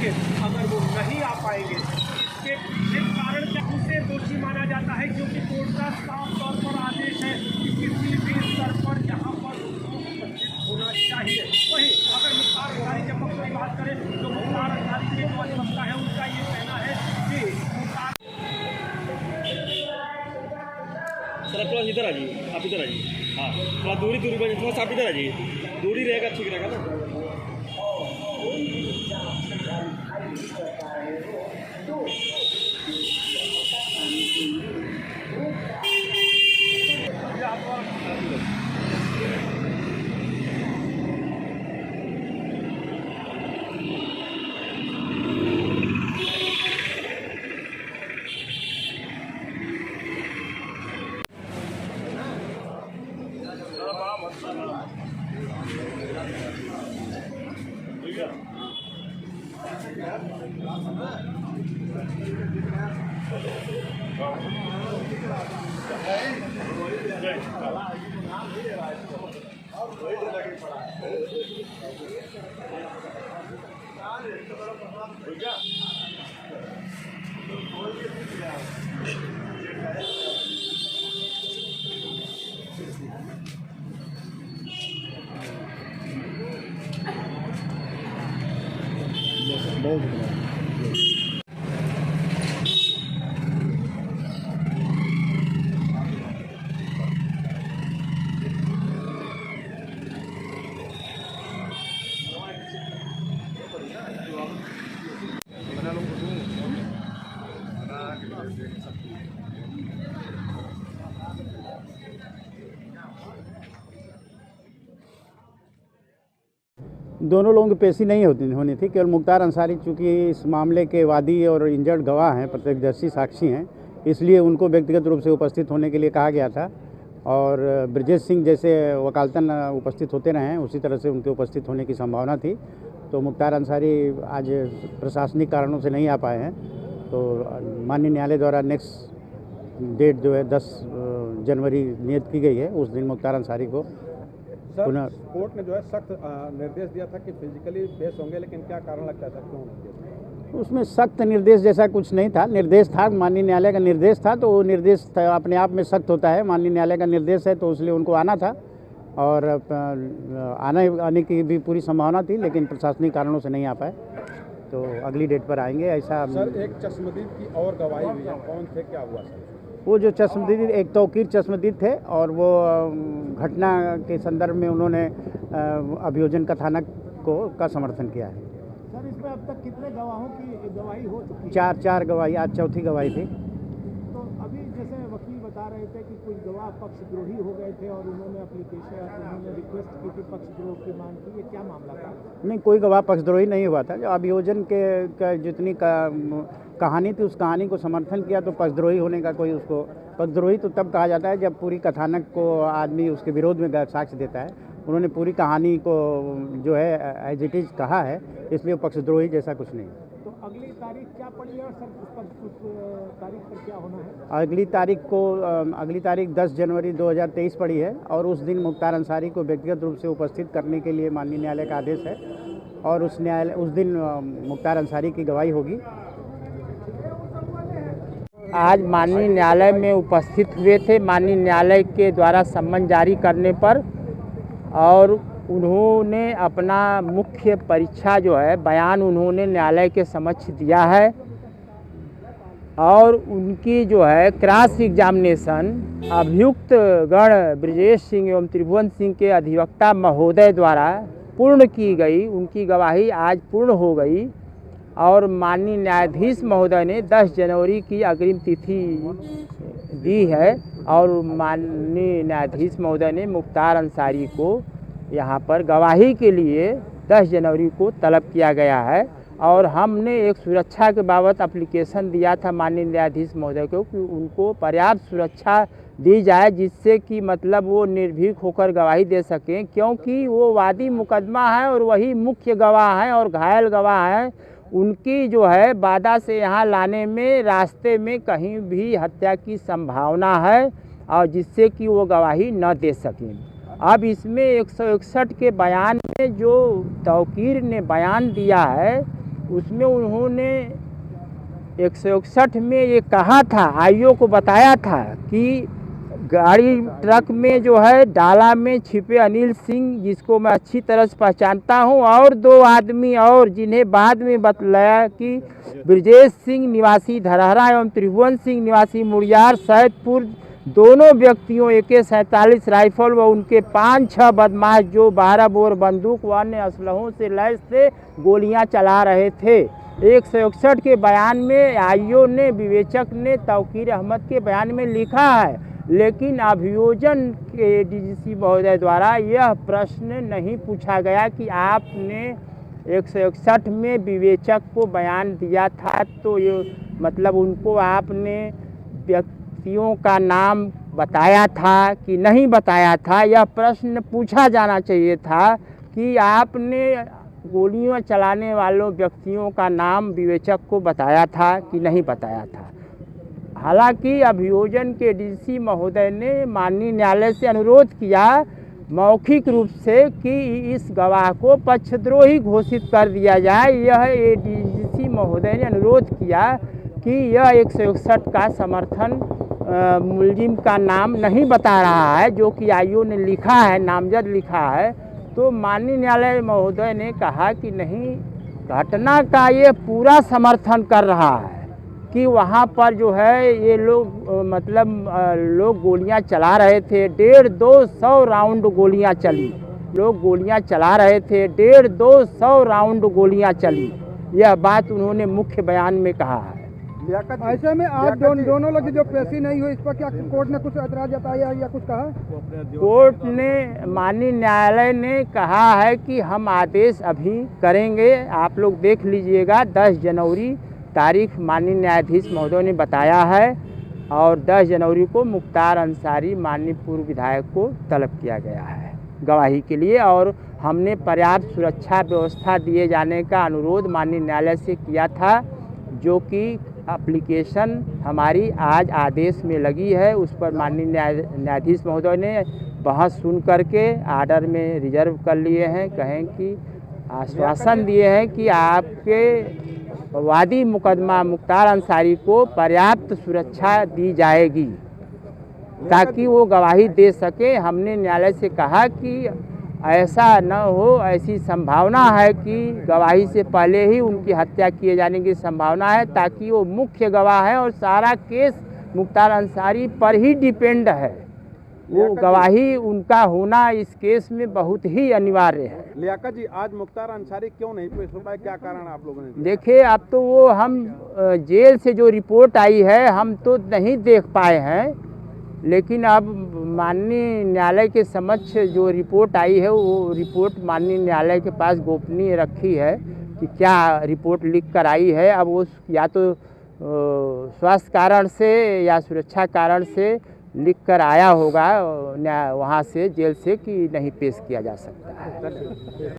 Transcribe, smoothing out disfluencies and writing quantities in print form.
पाएंगे। अगर वो नहीं आ पाएंगे, इसके पीछे कारण क्या, उसे दोषी माना जाता है, क्योंकि कोर्ट का साफ तौर पर आदेश है कि किसी भी स्तर पर यहाँ पर उपस्थित होना चाहिए। वहीं अगर मुख्तार अंसारी के पक्ष की बात करें तो मुख्तार अंसारी के जो अधिवक्ता है उनका ये कहना है कि सर थोड़ा इधर आ जाइए, आप इधर आ जाइए। हाँ थोड़ा दूरी पर, थोड़ा सा आप इधर आ जाइए, दूरी रहेगा ठीक रहेगा ना। दोनों लोगों की पेशी नहीं होनी थी। केवल मुख्तार अंसारी चूँकि इस मामले के वादी और इंजर्ड गवाह हैं, प्रत्यक्षदर्शी साक्षी हैं, इसलिए उनको व्यक्तिगत रूप से उपस्थित होने के लिए कहा गया था। और ब्रजेश सिंह जैसे वकालतन उपस्थित होते रहे हैं, उसी तरह से उनके उपस्थित होने की संभावना थी। तो मुख्तार अंसारी आज प्रशासनिक कारणों से नहीं आ पाए हैं। तो माननीय न्यायालय द्वारा नेक्स्ट डेट जो है 10 जनवरी नियत की गई है। उस दिन मुख्तार अंसारी को सर, कोर्ट ने जो है सख्त निर्देश दिया था कि फिजिकली पेश होंगे, लेकिन क्या कारण लगता है क्यों होंगे? उसमें सख्त निर्देश जैसा कुछ नहीं था। निर्देश था, माननीय न्यायालय का निर्देश था, तो वो निर्देश अपने आप में सख्त होता है। माननीय न्यायालय का निर्देश है तो इसलिए उनको आना था और आने की भी पूरी संभावना थी, लेकिन प्रशासनिक कारणों से नहीं आ पाए। तो अगली डेट पर आएंगे। ऐसा सर, एक चश्मदीद की और गवाही हुई है, कौन थे, क्या हुआ सर? वो जो चश्मदीद एक तौकीर चश्मदीद थे और वो घटना के संदर्भ में उन्होंने अभियोजन कथानक का समर्थन किया है। सर, इसमें अब तक कितने गवाहों की गवाही हो चुकी है? चार गवाही, आज चौथी गवाही थी। तो अभी जैसे वकील बता रहे थे कि कुछ गवाह पक्षद्रोही हो गए थे और उन्होंने रिक्वेस्ट की थी पक्षद्रोह की मांग की, ये क्या मामला था? नहीं, कोई गवाह पक्षद्रोही नहीं हुआ था। जो अभियोजन के जितनी कहानी थी, उस कहानी को समर्थन किया, तो पक्षद्रोही होने का कोई उसको, पक्षद्रोही तो तब कहा जाता है जब पूरी कथानक को आदमी उसके विरोध में साक्ष्य देता है। उन्होंने पूरी कहानी को जो है एज इट इज कहा है, इसलिए पक्षद्रोही जैसा कुछ नहीं। तो अगली तारीख क्या पड़ी है और सर उस तारीख पर क्या होना है? अगली तारीख 10 जनवरी 2023 पड़ी है और उस दिन मुख्तार अंसारी को व्यक्तिगत रूप से उपस्थित करने के लिए माननीय न्यायालय का आदेश है और उस दिन मुख्तार अंसारी की गवाही होगी। आज माननीय न्यायालय में उपस्थित हुए थे माननीय न्यायालय के द्वारा सम्मन जारी करने पर, और उन्होंने अपना मुख्य परीक्षा जो है बयान उन्होंने न्यायालय के समक्ष दिया है और उनकी जो है क्रॉस एग्जामिनेशन अभियुक्त गण ब्रजेश सिंह एवं त्रिभुवन सिंह के अधिवक्ता महोदय द्वारा पूर्ण की गई। उनकी गवाही आज पूर्ण हो गई और माननीय न्यायाधीश महोदय ने 10 जनवरी की अग्रिम तिथि दी है और माननीय न्यायाधीश महोदय ने मुख्तार अंसारी को यहाँ पर गवाही के लिए 10 जनवरी को तलब किया गया है। और हमने एक सुरक्षा के बाबत एप्लीकेशन दिया था माननीय न्यायाधीश महोदय को कि उनको पर्याप्त सुरक्षा दी जाए, जिससे कि मतलब वो निर्भीक होकर गवाही दे सकें, क्योंकि वो वादी मुकदमा है और वही मुख्य गवाह हैं और घायल गवाह हैं। उनकी जो है बादा से यहाँ लाने में रास्ते में कहीं भी हत्या की संभावना है और जिससे कि वो गवाही न दे सकें। अब इसमें 161 के बयान में जो तौकीर ने बयान दिया है उसमें उन्होंने 161 में ये कहा था, आईओ को बताया था कि गाड़ी ट्रक में जो है डाला में छिपे अनिल सिंह, जिसको मैं अच्छी तरह से पहचानता हूं, और 2 आदमी और जिन्हें बाद में बतलाया कि ब्रजेश सिंह निवासी धरहरा एवं त्रिभुवन सिंह निवासी मुड़ियार सैदपुर, दोनों व्यक्तियों AK-47 राइफल व उनके 5-6 बदमाश जो 12 बोर बंदूक व अन्य असलहों से लैस थे गोलियां चला रहे थे। 161 के बयान में आईओ ने, विवेचक ने तौकीर अहमद के बयान में लिखा है, लेकिन अभियोजन के डीजीसी महोदय द्वारा यह प्रश्न नहीं पूछा गया कि आपने 161 में विवेचक को बयान दिया था तो ये मतलब उनको आपने व्यक्तियों का नाम बताया था कि नहीं बताया था। यह प्रश्न पूछा जाना चाहिए था कि आपने गोलियां चलाने वालों व्यक्तियों का नाम विवेचक को बताया था कि नहीं बताया था। हालांकि अभियोजन के डीसी महोदय ने माननीय न्यायालय से अनुरोध किया मौखिक रूप से कि इस गवाह को पक्षद्रोही घोषित कर दिया जाए। यह डीसी महोदय ने अनुरोध किया कि यह 161 का समर्थन मुलजिम का नाम नहीं बता रहा है, जो कि आईओ ने लिखा है, नामजद लिखा है। तो माननीय न्यायालय महोदय ने कहा कि नहीं, घटना का ये पूरा समर्थन कर रहा है कि वहाँ पर जो है ये लोग लोग गोलियां चला रहे थे, 150-200 राउंड गोलियां चली, लोग गोलियां चला रहे थे, 150-200 राउंड गोलियां चली। यह बात उन्होंने मुख्य बयान में कहा है। ऐसे में आज दोनों लोग जो पेशी नहीं हुई, इस पर क्या कोर्ट ने कुछ ऐतराज जताया या कुछ कहा? कोर्ट ने, माननीय न्यायालय ने कहा है कि हम आदेश अभी करेंगे, आप लोग देख लीजिएगा। 10 जनवरी तारीख माननीय न्यायाधीश महोदय ने बताया है और 10 जनवरी को मुख्तार अंसारी माननीय पूर्व विधायक को तलब किया गया है गवाही के लिए, और हमने पर्याप्त सुरक्षा व्यवस्था दिए जाने का अनुरोध माननीय न्यायालय से किया था, जो कि एप्लीकेशन हमारी आज आदेश में लगी है। उस पर माननीय न्यायाधीश महोदय ने बहस सुन करके आर्डर में रिजर्व कर लिए हैं, कहें कि आश्वासन दिए हैं कि आपके वादी मुकदमा मुख्तार अंसारी को पर्याप्त सुरक्षा दी जाएगी ताकि वो गवाही दे सके। हमने न्यायालय से कहा कि ऐसा न हो, ऐसी संभावना है कि गवाही से पहले ही उनकी हत्या किए जाने की संभावना है, ताकि वो मुख्य गवाह है और सारा केस मुख्तार अंसारी पर ही डिपेंड है। वो गवाही उनका होना इस केस में बहुत ही अनिवार्य है। लियाकत जी, आज मुख्तार अंसारी क्यों नहीं पेश हो पाए, क्या कारण आप लोगों ने? देखिए, अब तो वो हम जेल से जो रिपोर्ट आई है हम तो नहीं देख पाए हैं, लेकिन अब माननीय न्यायालय के समक्ष जो रिपोर्ट आई है वो रिपोर्ट माननीय न्यायालय के पास गोपनीय रखी है कि क्या रिपोर्ट लिख कर आई है। अब वो या तो स्वास्थ्य कारण से या सुरक्षा कारण से लिख कर आया होगा वहाँ से, जेल से, कि नहीं पेश किया जा सकता है।